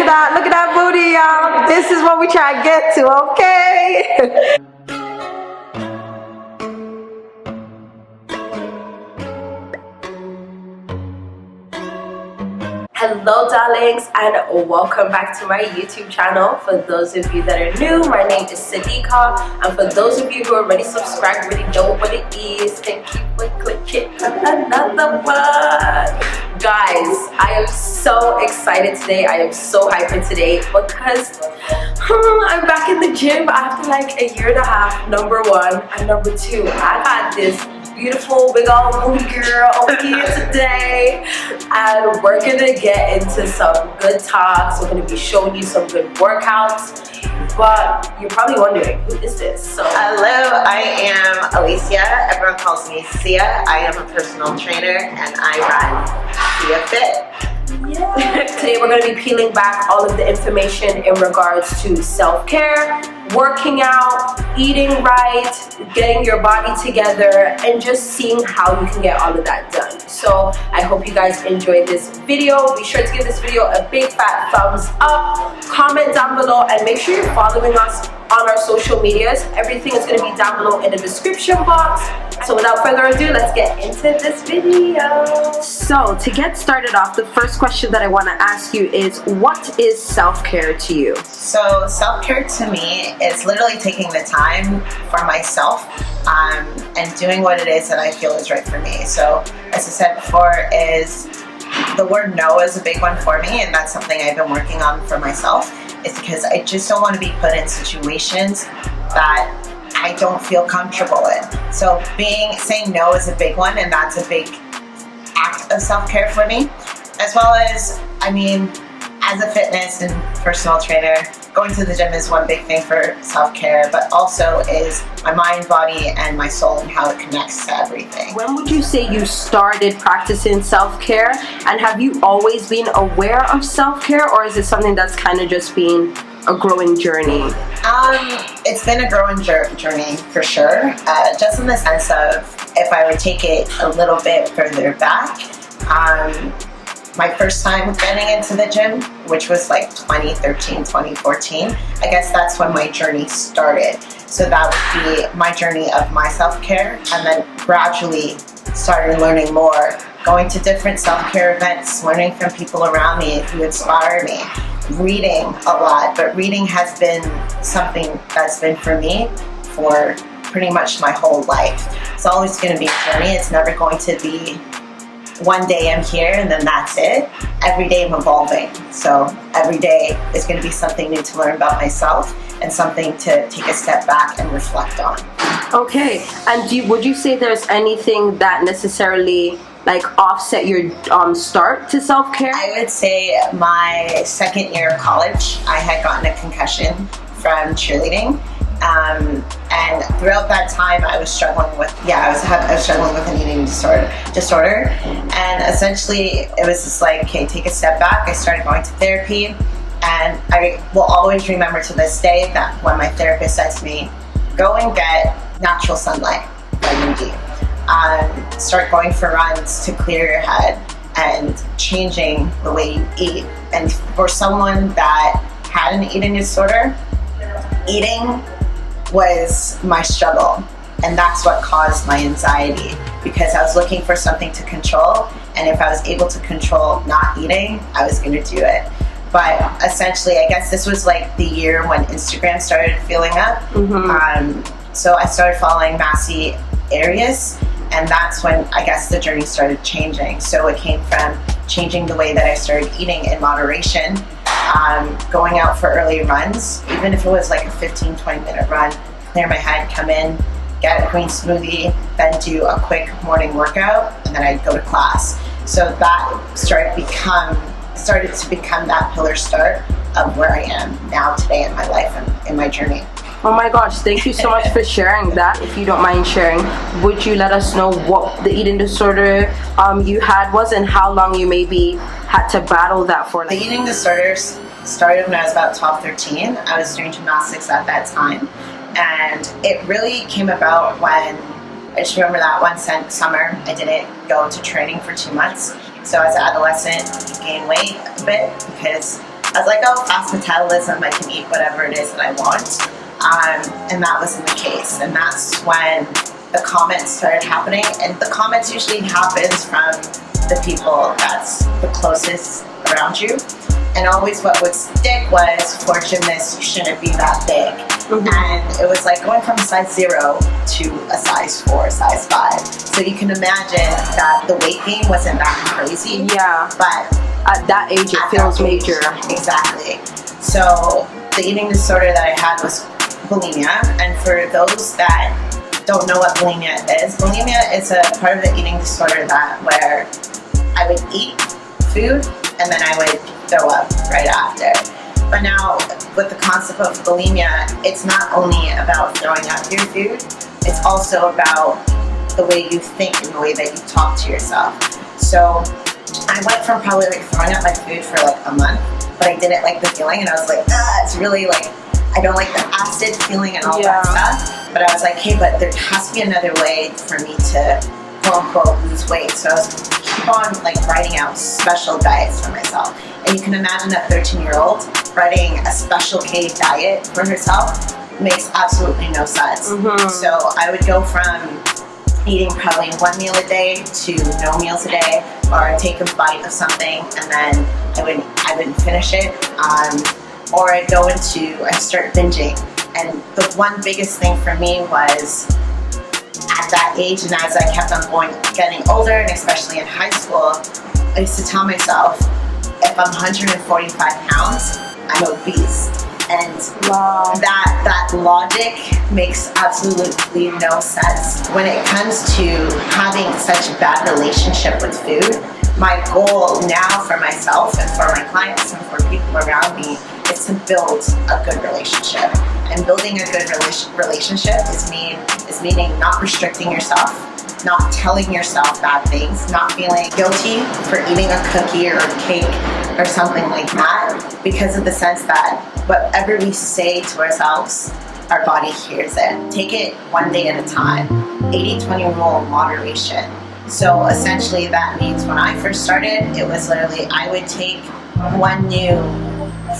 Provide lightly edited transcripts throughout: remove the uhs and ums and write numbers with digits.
that booty, y'all. This is what we try to get to, okay? Hello darlings, and welcome back to my YouTube channel. For those of you that are new, my name is Sadicka, and for those of you who are already subscribed, already know what it is, thank you for clicking on another one. Guys, I am so excited today. I am so hyped today because I'm back in the gym after like a year and a half, number one. And number two, I got this beautiful big old booty girl over here today, and we're gonna get into some good talks. We're gonna be showing you some good workouts, but you're probably wondering, who is this? So hello, I am Alicia. Everyone calls me Cia. I am a personal trainer and I run Cia.fit. Yeah. Today we're going to be peeling back all of the information in regards to self-care, working out, eating right, getting your body together, and just seeing how you can get all of that done. So I hope you guys enjoyed this video. Be sure to give this video a big fat thumbs up, comment down below, and make sure you're following us on our social medias. Everything is going to be down below in the description box. So without further ado, let's get into this video. So to get started off, the first question that I want to ask you is, what is self-care to you? So self-care to me is literally taking the time for myself and doing what it is that I feel is right for me. So as I said before, is the word no is a big one for me, and that's something I've been working on for myself. It's because I just don't want to be put in situations that I don't feel comfortable in. So saying no is a big one, and that's a big act of self-care for me. As well as, I mean, as a fitness and personal trainer, going to the gym is one big thing for self-care, but also is my mind, body, and my soul and how it connects to everything. When would you say you started practicing self-care, and have you always been aware of self-care, or is it something that's kind of just been a growing journey? It's been a growing journey for sure, just in the sense of, if I would take it a little bit further back, my first time getting into the gym, which was like 2013, 2014, I guess that's when my journey started. So that would be my journey of my self-care, and then gradually started learning more, going to different self-care events, learning from people around me who inspire me, reading a lot, but reading has been something that's been for me for pretty much my whole life. It's always going to be a journey. It's never going to be one day I'm here and then that's it. Every day I'm evolving. So every day is going to be something new to learn about myself and something to take a step back and reflect on. Okay, and would you say there's anything that necessarily like offset your start to self-care? I would say my second year of college, I had gotten a concussion from cheerleading. And throughout that time, I was struggling with, I was struggling with an eating disorder. And essentially, it was just like, okay, take a step back. I started going to therapy, and I will always remember to this day that when my therapist said to me, go and get natural sunlight, vitamin D. Start going for runs to clear your head and changing the way you eat. And for someone that had an eating disorder, eating was my struggle, and that's what caused my anxiety, because I was looking for something to control, and if I was able to control not eating, I was going to do it. But essentially, I guess this was like the year when Instagram started filling up. So I started following Massey Arias, and that's when I guess the journey started changing. So it came from changing the way that I started eating in moderation, going out for early runs, even if it was like a 15-20 minute run, clear my head, come in, get a green smoothie, then do a quick morning workout, and then I'd go to class. So that started to become that pillar start of where I am now today in my life and in my journey. Oh my gosh, thank you so much for sharing that. If you don't mind sharing, would you let us know what the eating disorder you had was, and how long you maybe had to battle that for? The eating disorders started when I was about 12, 13. I was doing gymnastics at that time, and it really came about when I just remember that one summer I didn't go to training for 2 months. So as an adolescent, I gained weight a bit because I was like, oh, fast metabolism, I can eat whatever it is that I want. And that wasn't the case. And that's when the comments started happening. And the comments usually happens from the people that's the closest around you. And always what would stick was, for gymnasts, you shouldn't be that big. And it was like going from a size 0 to a size 4, size 5. So you can imagine that the weight gain wasn't that crazy. Yeah. But at that age, it feels major. Exactly. So the eating disorder that I had was bulimia. And for those that don't know what bulimia is a part of the eating disorder that where I would eat food and then I would throw up right after. But now with the concept of bulimia, it's not only about throwing up your food, it's also about the way you think and the way that you talk to yourself. So I went from probably like throwing up my food for like a month, but I didn't like the feeling, and I was like, it's really like, I don't like the acid feeling and all that stuff. But I was like, hey, but there has to be another way for me to quote unquote lose weight. So I was keep on like writing out special diets for myself. And you can imagine a 13-year-old writing a special K diet for herself makes absolutely no sense. So I would go from eating probably 1 meal a day to no meals a day, or take a bite of something and then I wouldn't finish it. Or I'd start binging. And the one biggest thing for me was at that age, and as I kept on getting older, and especially in high school, I used to tell myself, if I'm 145 pounds, I'm obese. And that logic makes absolutely no sense. When it comes to having such a bad relationship with food, my goal now for myself and for my clients and for people around me is to build a good relationship. And building a good relationship is meaning not restricting yourself, not telling yourself bad things, not feeling guilty for eating a cookie or a cake or something like that, because of the sense that whatever we say to ourselves, our body hears it. Take it one day at a time. 80-20 rule, moderation. So essentially that means when I first started, it was literally I would take one new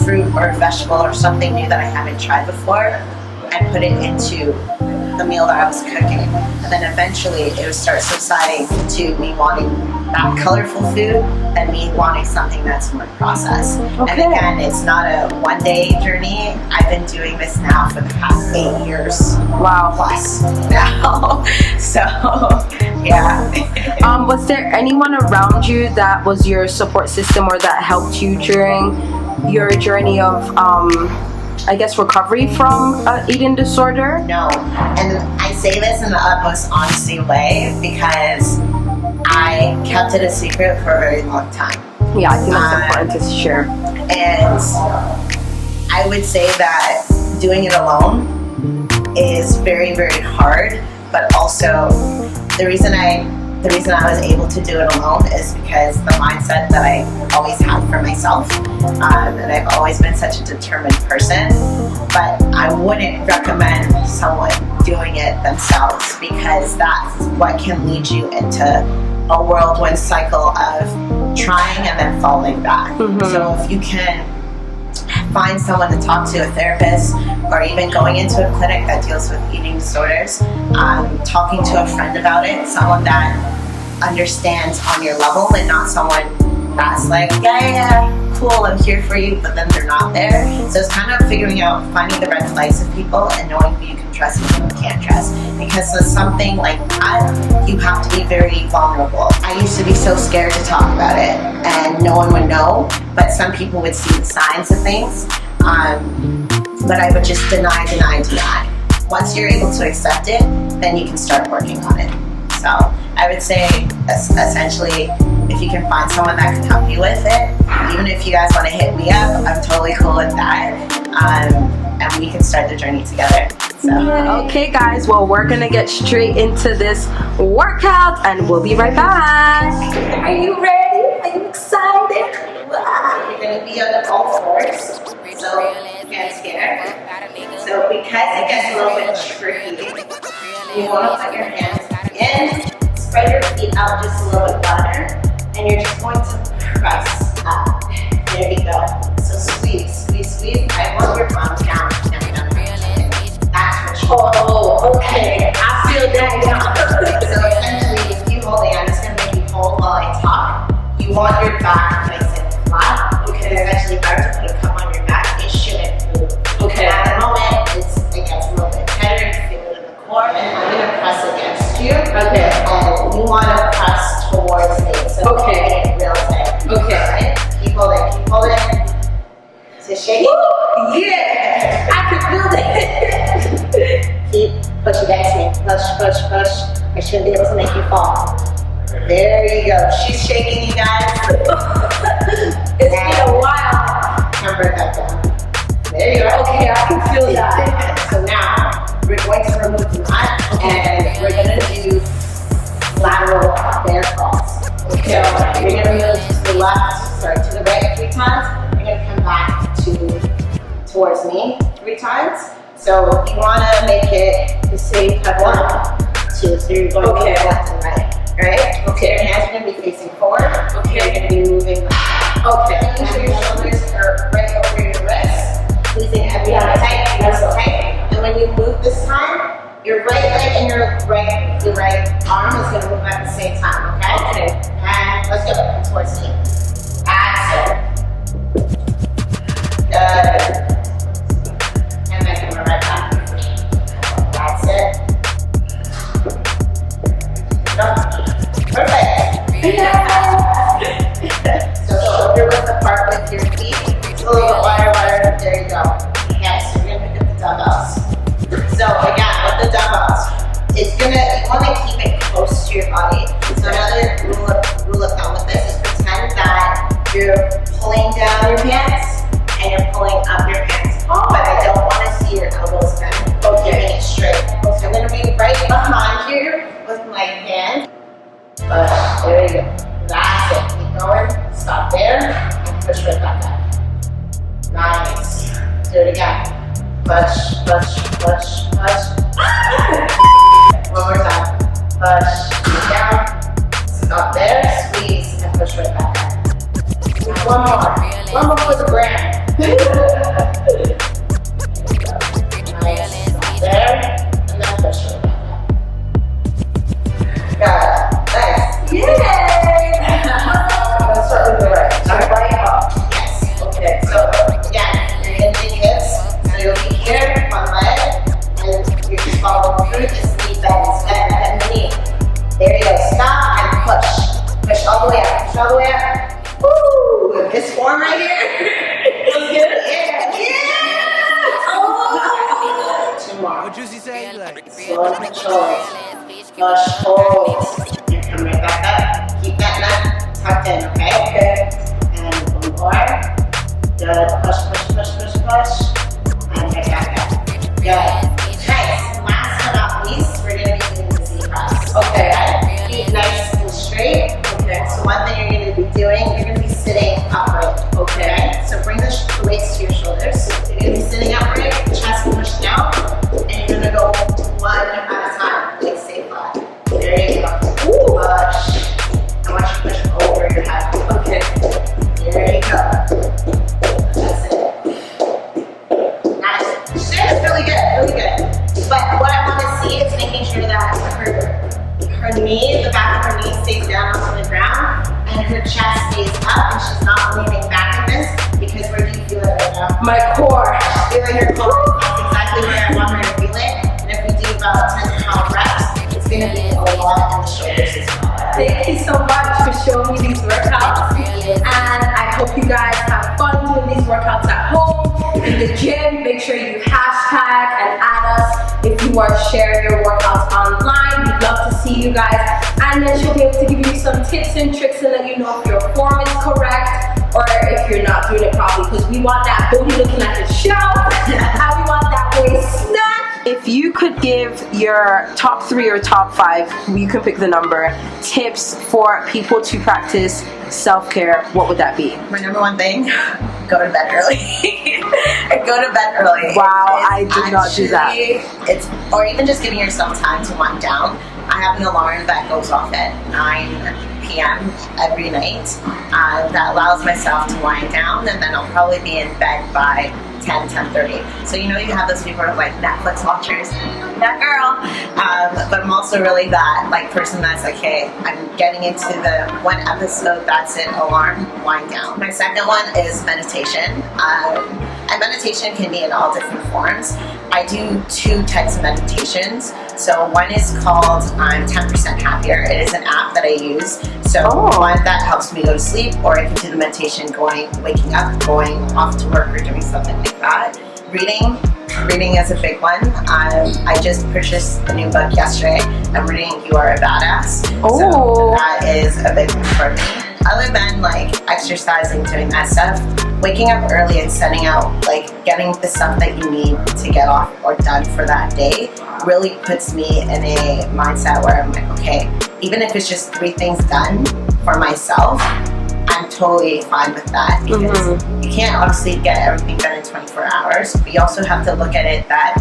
fruit or vegetable or something new that I haven't tried before and put it into the meal that I was cooking. And then eventually it would start subsiding to me wanting that colorful food and me wanting something that's more processed. And again, it's not a one-day journey. I've been doing this now for the past 8 years. Wow. Plus now. So, yeah. Was there anyone around you that was your support system or that helped you during your journey of I guess recovery from eating disorder? No, and I say this in the utmost honesty way because I kept it a secret for a very long time. Yeah, I think that's important to share. And I would say that doing it alone is very, very hard, but also the reason I was able to do it alone is because the mindset that I always had for myself, and I've always been such a determined person, but I wouldn't recommend someone doing it themselves because that's what can lead you into a whirlwind cycle of trying and then falling back. So if you can find someone to talk to, a therapist, or even going into a clinic that deals with eating disorders, talking to a friend about it, someone that understands on your level and not someone that's like, yeah, cool, I'm here for you, but then they're not there. So it's kind of figuring out, finding the red flags of people and knowing who you can trust and who you can't trust. Because for something like that, you have to be very vulnerable. I used to be so scared to talk about it and no one would know, but some people would see the signs of things. But I would just deny. Once you're able to accept it, then you can start working on it. So I would say essentially, if you can find someone that can help you with it, even if you guys want to hit me up, I'm totally cool with that. And we can start the journey together. So. Okay guys, well we're gonna get straight into this workout and we'll be right back. Are you ready? Are you excited? You're going to be on all fours, so you get scared. So because it gets a little bit tricky, you want to put your hands in, spread your feet out just a little bit wider, and you're just going to press up. There you go. So squeeze It's shaking? Woo! Yeah! I can feel it! Keep pushing back to me. Push, push, push. I shouldn't be able to make you fall. There you go. She's shaking, you guys. It's been a while. Come right back down. There you go. Okay, I can feel that. So now, we're going to remove the mat, and we're going to do lateral bear crawls. Okay. So you're going to move to the left, to the right 3 times. You're going to come back towards me 3 times. So you want to make it the same type 1, 2. So you're going to left and right. Right? Okay. Your hands are going to be facing forward. Okay. You're going to be moving back. Okay. Make sure your shoulders are right over your wrists. Squeezing every tight. That's okay. And when you move this time, your right leg and your right arm is going to move at the same time. Okay. Okay. And let's go. Come towards me. That's it. Good. And then come right back. That's it. Perfect. So shoulder width apart with your feet. It's a little bit wider. There you go. Yes, you're gonna pick up the dumbbells. So again, with the dumbbells, you want to keep it close to your body. So another rule of thumb with this is pretend that you're pulling down your pants and you're pulling up your pants. But I don't want to see your elbows bend. Keeping it straight. So I'm gonna be right behind you with my hand. Push. There you go. That's it. Keep going. Stop there. And push right back up. Nice. Do it again. Push, push, push, push. One more time. Push. Down. Stop there. Squeeze and push right back up. One more. One more for the gram. Nice. Stop there. And then push right back up. Got it. Nice. Yay! Let's start with the right. Right up. Yes. Okay. So again, you're going to do hips. So you'll be here, one leg, and you're just following through this knee bends. Bend the knee. There you go. Stop and push. Push all the way up. Push all the way up. Woo! This form right here. Feels good? Yeah. Yeah! Oh! 2 more. What Juicy say? Like, Slow and controlled. Push, hold. And come right back up. Keep that nut tucked in, okay? Okay. And 1 more. Good. Push, push, push, push, push. And right back up. Good. Nice. Last but not least, we're going to be doing the Z-press. Okay. Feet nice and straight. Okay. So one thing you're going to be doing, you're going to be sitting upright. Okay. So bring the weights to your shoulders. So you're going to be sitting upright, chest pushed down, and you're going to go 1 at a time. Like stay flat. There you go. Push. I want you to push over your head. Okay. There you go. That's it. Nice. Shit, really good, really good. But what I want to see is making sure that her knee, the back of her knee stays down onto the ground, and her chest stays up, and she's not leaning back in this, because where do you feel it right now? My core. Feeling her core. That's exactly where I want her to feel it. And if we do about 10 to 12 reps, it's going to be a lot in the shoulders as well. Thank you so much for showing me these workouts. And I hope you guys have fun doing these workouts at home, in the gym. Make sure you hashtag and add us if you want to share your workouts online. We'd love to see you guys. And then she'll be able to give you some tips and tricks and let you know if your form is correct or if you're not doing it properly. Because we want that booty looking like a shelf and we want that waist snatched. If you could give your top 3 or top 5, you can pick the number, tips for people to practice self-care, what would that be? My number 1 thing, go to bed early. Go to bed early. Wow, I did not do that. Or even just giving yourself time to wind down. I have an alarm that goes off at 9 p.m. every night. That allows myself to wind down, and then I'll probably be in bed by 10:30. So you have those people who are like Netflix watchers, that girl. But I'm also really that person that's like, hey, I'm getting into the 1 episode, that's it, alarm, wind down. My second one is meditation. And meditation can be in all different forms. I do 2 types of meditations. So one is called I'm 10% Happier. It is an app that I use. So one that helps me go to sleep, or I can do the meditation waking up, going off to work, or doing something like that. Reading is a big one. I just purchased a new book yesterday. I'm reading You Are a Badass. So that is a big one for me. Other than like exercising, doing that stuff, waking up early and setting out, like getting the stuff that you need to get off or done for that day really puts me in a mindset where I'm like, okay, even if it's just 3 things done for myself, I'm totally fine with that, because you can't obviously get everything done in 24 hours, but you also have to look at it that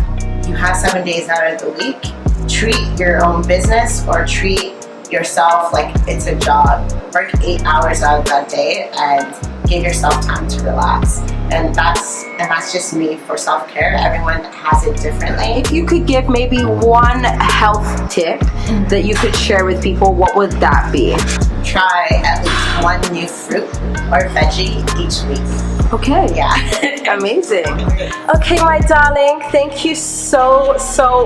you have 7 days out of the week. Treat your own business or treat yourself like it's a job. Work 8 hours out of that day and give yourself time to relax. And that's just me for self-care. Everyone has it differently. If you could give maybe one health tip that you could share with people, what would that be? Try at least 1 new fruit or veggie each week. Okay. Yeah. Amazing. Okay, my darling, thank you so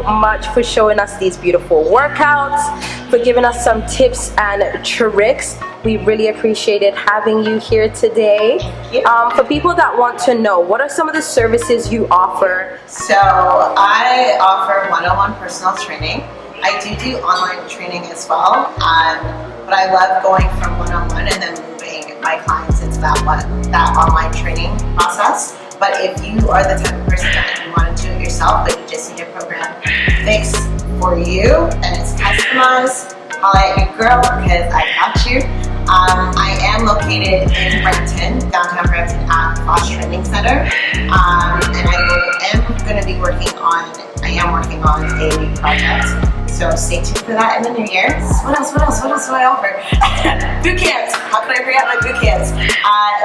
much for showing us these beautiful workouts, for giving us some tips and tricks. We really appreciated having you here today. For people that want to know, what are some of the services you offer? So I offer one-on-one personal training. I do online training as well, but I love going from one-on-one and then moving my clients into that online training process. But if you are the type of person that you want to do it yourself, but you just need a program fixed for you and it's customized, holla at your girl, because I got you. I am located in Brampton, downtown Brampton at Foss Training Center, and I am working on a new project. So stay tuned for that in the new year. What else do I offer? Boot camps. How could I forget my boot camps?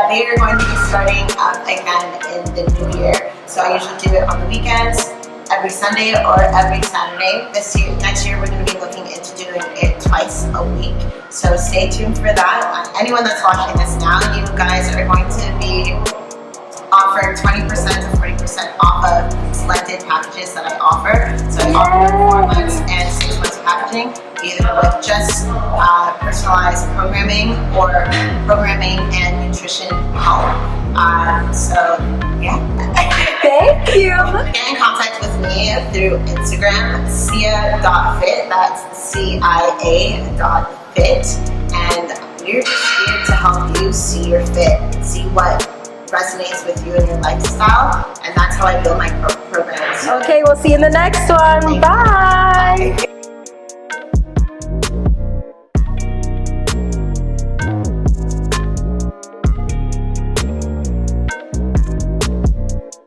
They are going to be starting up again in the new year. So I usually do it on the weekends, every Sunday or every Saturday. Next year we're going to be looking into doing it twice a week. So stay tuned for that. Anyone that's watching this now, you guys are going to be offered 20% to 40% off of selected packages that I offer. So I offer 4 months and 6 months packaging, either with just personalized programming or programming and nutrition help. So yeah. Thank you. Get in contact with me through Instagram, Cia.fit. That's CIA.fit, and we're just here to help you see your fit, see what resonates with you and your lifestyle, and that's how I build my programs. Okay, we'll see you in the next one. Bye.